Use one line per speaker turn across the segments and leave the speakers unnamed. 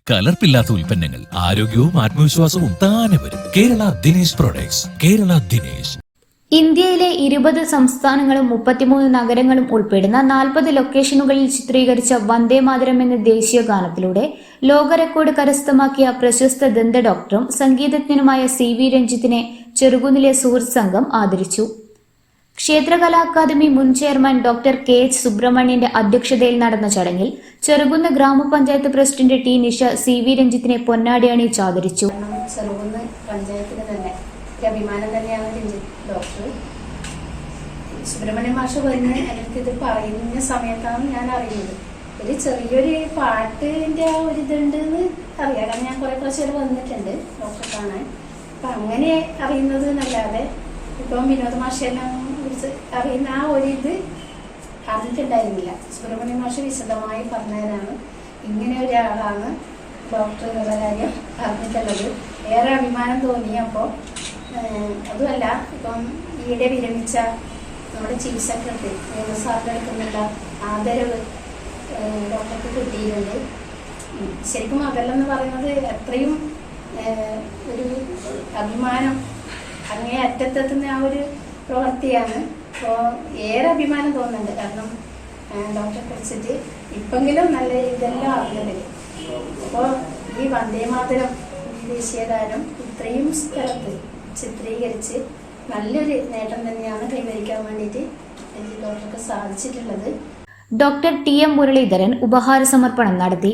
കലർപ്പില്ലാത്ത ഉൽപ്പന്നങ്ങൾ, ആരോഗ്യവും ആത്മവിശ്വാസവും താനെ വരും. കേരള ദിനേശ് പ്രൊഡക്ട്സ്. കേരള ദിനേശ്.
ഇന്ത്യയിലെ 20 സംസ്ഥാനങ്ങളും 33 നഗരങ്ങളും ഉൾപ്പെടുന്ന 40 ലൊക്കേഷനുകളിൽ ചിത്രീകരിച്ച വന്ദേമാതരം എന്ന ദേശീയ ഗാനത്തിലൂടെ ലോക റെക്കോർഡ് കരസ്ഥമാക്കിയ പ്രശസ്ത ദന്ത ഡോക്ടറും സംഗീതജ്ഞനുമായ CV രഞ്ജിത്തിനെ ചെറുകുന്നിലെ സുഹൃത്ത് സംഘം ആദരിച്ചു. ക്ഷേത്രകലാ അക്കാദമി മുൻ ചെയർമാൻ ഡോക്ടർ KH സുബ്രഹ്മണ്യന്റെ അധ്യക്ഷതയിൽ നടന്ന ചടങ്ങിൽ ചെറുകുന്ന് ഗ്രാമപഞ്ചായത്ത് പ്രസിഡന്റ് T നിഷ CV രഞ്ജിത്തിനെ പൊന്നാടി അണിയിച്ച് ആദരിച്ചു.
ചെറുകുന്ന് പഞ്ചായത്തിന് തന്നെ അഭിമാനം തന്നെയാണ് രഞ്ജിത്ത് ഡോക്ടർ. സുബ്രഹ്മണ്യ മാഷ് വന്ന് എനിക്കിത് പറയുന്ന സമയത്താണ് ഞാൻ അറിയുന്നത്. ഒരു ചെറിയൊരു പാട്ടിന്റെ ആ ഒരു ഇതുണ്ടെന്ന് അറിയാം. കാരണം ഞാൻ കുറച്ച് വന്നിട്ടുണ്ട് ഡോക്ടറെ കാണാൻ. അപ്പം അങ്ങനെ അറിയുന്നത് എന്നല്ലാതെ ഇപ്പം വിനോദ മാഷെല്ലാം കുറിച്ച് അറിയുന്ന ആ ഒരു ഇത് അറിഞ്ഞിട്ടുണ്ടായിരുന്നില്ല. സുബ്രഹ്മണ്യ മാഷ് വിശദമായി പറഞ്ഞതിനാണ് ഇങ്ങനെ ഒരാളാണ് ഡോക്ടർ എന്നുള്ള കാര്യം അറിഞ്ഞിട്ടുള്ളത്. ഏറെ അഭിമാനം തോന്നി. അപ്പോൾ അതുമല്ല, ഇപ്പം ഈയിടെ വിരമിച്ച നമ്മുടെ ചീഫ് സെക്രട്ടറി സാറിൻ്റെ എടുക്കുന്നുള്ള ആദരവ് ഡോക്ടർക്ക് കിട്ടിയിട്ടുണ്ട്. ശരിക്കും അകലെന്ന് പറയുന്നത് എത്രയും ഒരു അഭിമാനം അങ്ങേ അറ്റത്തെത്തുന്ന ആ ഒരു പ്രവൃത്തിയാണ്. അപ്പോൾ ഏറെ അഭിമാനം തോന്നുന്നുണ്ട്. കാരണം ഡോക്ടറെ കുറിച്ചിട്ട് ഇപ്പെങ്കിലും നല്ല ഇതെല്ലാം അറിഞ്ഞതിൽ. അപ്പോൾ ഈ വന്ദേമാതരം ദേശീയഗാനം ഇത്രയും സ്ഥലത്ത് ചിത്രീകരിച്ച് നല്ലൊരു നേട്ടം തന്നെയാണ് കൈവരിക്കാൻ വേണ്ടിയിട്ട് എനിക്ക് ഡോക്ടർക്ക് സാധിച്ചിട്ടുള്ളത്.
ഡോക്ടർ TM മുരളീധരൻ ഉപഹാര സമർപ്പണം നടത്തി.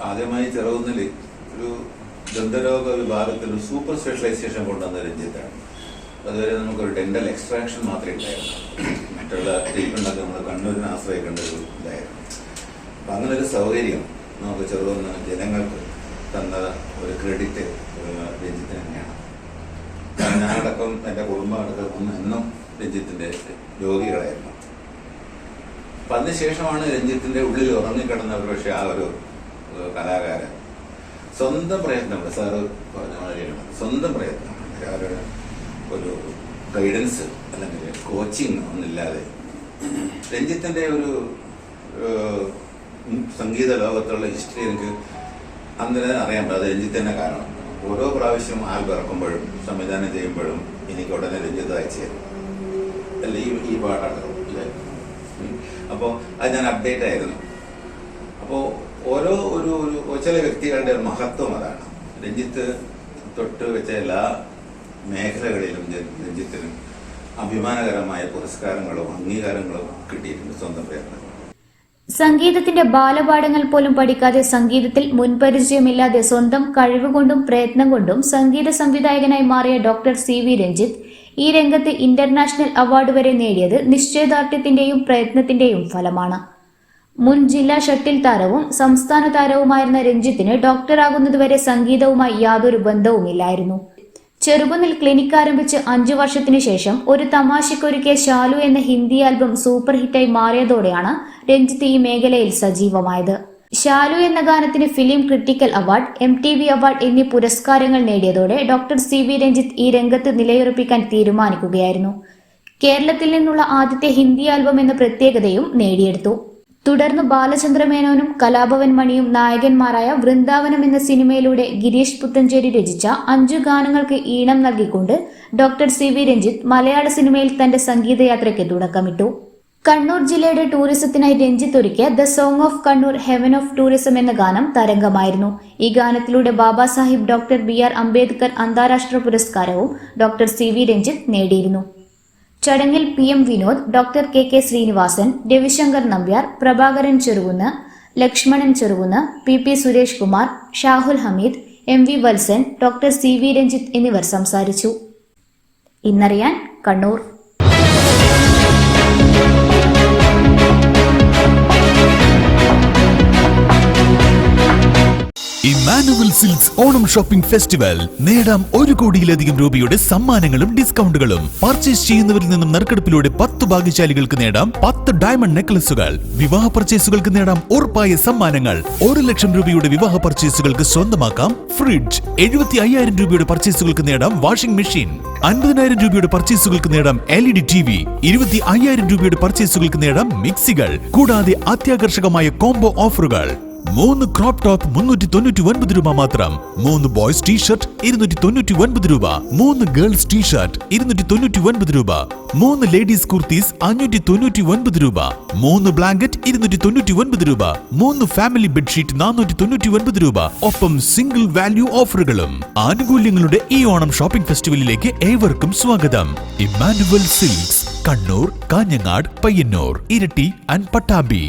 ആദ്യമായി ചെറുകുന്നിൽ ഒരു ദന്തരോഗ വിഭാഗത്തിൽ ഒരു സൂപ്പർ സ്പെഷ്യലൈസേഷൻ കൊണ്ടുവന്ന രഞ്ജിത്താണ്. അതുവരെ നമുക്കൊരു ഡെന്റൽ എക്സ്ട്രാക്ഷൻ മാത്രമേ ഉണ്ടായിരുന്നു. മറ്റുള്ള ട്രീറ്റ്മെൻ്റൊക്കെ നമ്മൾ കണ്ണൂരിനെ ആശ്രയിക്കേണ്ട ഒരു ഇതായിരുന്നു. അപ്പം അങ്ങനെ ഒരു സൗകര്യം നമുക്ക് ചെറുകുന്ന ജനങ്ങൾക്ക് തന്ന ഒരു ക്രെഡിറ്റ് രഞ്ജിത്തിന് തന്നെയാണ്. ഞാനടക്കം എൻ്റെ കുടുംബം അടക്കം എന്നും രഞ്ജിത്തിൻ്റെ രോഗികളായിരുന്നു. അപ്പം അതിനുശേഷമാണ് രഞ്ജിത്തിൻ്റെ ഉള്ളിൽ ഉറങ്ങിക്കിടന്ന ഒരു പക്ഷേ ആ ഒരു കലാകാരൻ സ്വന്തം പ്രയത്നം, സാറ് പറഞ്ഞ മാതിരിയാണ്, സ്വന്തം പ്രയത്നം, അവരുടെ ഒരു ഗൈഡൻസ് അല്ലെങ്കിൽ കോച്ചിങ് ഒന്നില്ലാതെ രഞ്ജിത്തിൻ്റെ ഒരു സംഗീത ലോകത്തുള്ള ഹിസ്റ്ററി എനിക്ക് അന്നേരം അറിയാൻ പറ്റും. അത് രഞ്ജിത്ത് തന്നെ കാരണം. ഓരോ പ്രാവശ്യം ആൽബം ഇറക്കുമ്പോഴും സംവിധാനം ചെയ്യുമ്പോഴും എനിക്ക് ഉടനെ രഞ്ജിത്ത് അയച്ചു തരും. അല്ല ഈ പാട്ടടക്കം അല്ലേ. അപ്പോൾ അത് ഞാൻ അപ്ഡേറ്റ് ആയിരുന്നു. അപ്പോൾ ഓരോ ഒരു ചില വ്യക്തികളുടെ മഹത്വം അതാണ്. രഞ്ജിത്ത് തൊട്ട് വെച്ച എല്ലാ മേഖലകളിലും രഞ്ജിത്തിന് അഭിമാനകരമായ പുരസ്കാരങ്ങളും അംഗീകാരങ്ങളും കിട്ടിയിട്ടുണ്ട് സ്വന്തം പ്രയത്നം.
സംഗീതത്തിന്റെ ബാലപാഠങ്ങൾ പോലും പഠിക്കാതെ സംഗീതത്തിൽ മുൻപരിചയമില്ലാതെ സ്വന്തം കഴിവുകൊണ്ടും പ്രയത്നം കൊണ്ടും സംഗീത സംവിധായകനായി മാറിയ ഡോക്ടർ CV രഞ്ജിത്ത് ഈ രംഗത്ത് ഇന്റർനാഷണൽ അവാർഡ് വരെ നേടിയത് നിശ്ചയദാർഢ്യത്തിന്റെയും പ്രയത്നത്തിന്റെയും ഫലമാണ്. മുൻ ജില്ലാ ഷട്ടിൽ താരവും സംസ്ഥാന താരവുമായിരുന്ന രഞ്ജിത്തിന് ഡോക്ടറാകുന്നതുവരെ സംഗീതവുമായി യാതൊരു ബന്ധവുമില്ലായിരുന്നു. ചെറുകുന്നിൽ ക്ലിനിക് ആരംഭിച്ച് 5 വർഷത്തിനു ശേഷം ഒരു തമാശയ്ക്കൊരുക്കിയ ശാലു എന്ന ഹിന്ദി ആൽബം സൂപ്പർ ഹിറ്റായി മാറിയതോടെയാണ് രഞ്ജിത്ത് ഈ മേഖലയിൽ സജീവമായത്. ശാലു എന്ന ഗാനത്തിന് film critical award, MTV award എന്നീ പുരസ്കാരങ്ങൾ നേടിയതോടെ ഡോക്ടർ CV രഞ്ജിത്ത് ഈ രംഗത്ത് നിലയുറപ്പിക്കാൻ തീരുമാനിക്കുകയായിരുന്നു. കേരളത്തിൽ നിന്നുള്ള ആദ്യത്തെ ഹിന്ദി ആൽബം എന്ന പ്രത്യേകതയും നേടിയെടുത്തു. തുടർന്ന് ബാലചന്ദ്രമേനോനും കലാഭവൻ മണിയും നായകന്മാരായ വൃന്ദാവനം എന്ന സിനിമയിലൂടെ ഗിരീഷ് പുത്തഞ്ചേരി രചിച്ച 5 ഗാനങ്ങൾക്ക് ഈണം നൽകിക്കൊണ്ട് ഡോക്ടർ CV രഞ്ജിത്ത് മലയാള സിനിമയിൽ തന്റെ സംഗീതയാത്രയ്ക്ക് തുടക്കമിട്ടു. കണ്ണൂർ ജില്ലയുടെ ടൂറിസത്തിനായി രഞ്ജിത്ത് ഒരുക്കിയ the song of Kannur heaven of tourism എന്ന ഗാനം തരംഗമായിരുന്നു. ഈ ഗാനത്തിലൂടെ ബാബാ സാഹിബ് ഡോക്ടർ BR അംബേദ്കർ അന്താരാഷ്ട്ര പുരസ്കാരവും ഡോക്ടർ CV രഞ്ജിത്ത് നേടിയിരുന്നു. ചടങ്ങിൽ PM Vinod, doctor KK Srinivasan, Ravishankar Nambiar, Prabhakaran Cherukunnu, Lakshmanan Cherukunnu, PP Suresh Kumar, Shahul Hameed, MV Valsan, doctor CV Ranjith എന്നിവർ സംസാരിച്ചു. ഇന്നറിയാൻ Kannur.
Emmanuel
silks Onam shopping festival. നേടാം 1 കോടിയിലധികം രൂപയുടെ സമ്മാനങ്ങളും ഡിസ്കൗണ്ടുകളും. പർച്ചേസ് ചെയ്യുന്നവരിൽ നിന്നും നറുക്കെടുപ്പിലൂടെ 10 ഭാഗ്യശാലികൾക്ക് നേടാം 10 ഡയമണ്ട് നെക്ലസുകൾ. വിവാഹ പർച്ചേസുകൾക്ക് നേടാം ഉറപ്പായ സമ്മാനങ്ങൾ. 1 ലക്ഷം രൂപയുടെ വിവാഹ പർച്ചേസുകൾക്ക് സ്വന്തമാക്കാം ഫ്രിഡ്ജ്. 75,000 രൂപയുടെ പർച്ചേസുകൾക്ക് നേടാം വാഷിംഗ് മെഷീൻ. 50,000 രൂപയുടെ പർച്ചേസുകൾക്ക് നേടാം LED TV. 25,000 രൂപയുടെ പർച്ചേസുകൾക്ക് നേടാം മിക്സികൾ. കൂടാതെ അത്യാകർഷകമായ കോംബോ ഓഫറുകൾ. 3 ക്രോപ്പ് ടോപ്പ് 399 രൂപ മാത്രം. 3 ബോയ്സ് ടീഷർട്ട് 299 രൂപ. 3 ഗേൾസ് ടീഷർട്ട് 299 രൂപ. 3 ലേഡീസ് കുർത്തീസ് 599 രൂപ. 3 ബ്ലാങ്കറ്റ് 299 രൂപ. 3 ഫാമിലി ബെഡ്ഷീറ്റ് 499 രൂപ. ഒപ്പം സിംഗിൾ വാല്യൂ ഓഫറുകളും. ആനുകൂല്യങ്ങളുടെ ഈ ഓണം ഷോപ്പിംഗ് ഫെസ്റ്റിവലിലേക്ക് ഏവർക്കും സ്വാഗതം. ഇമ്മാനുവൽ സിൽക്സ്, കണ്ണൂർ, കാഞ്ഞങ്ങാട്, പയ്യന്നൂർ, ഇരട്ടി ആൻഡ് പട്ടാമ്പി.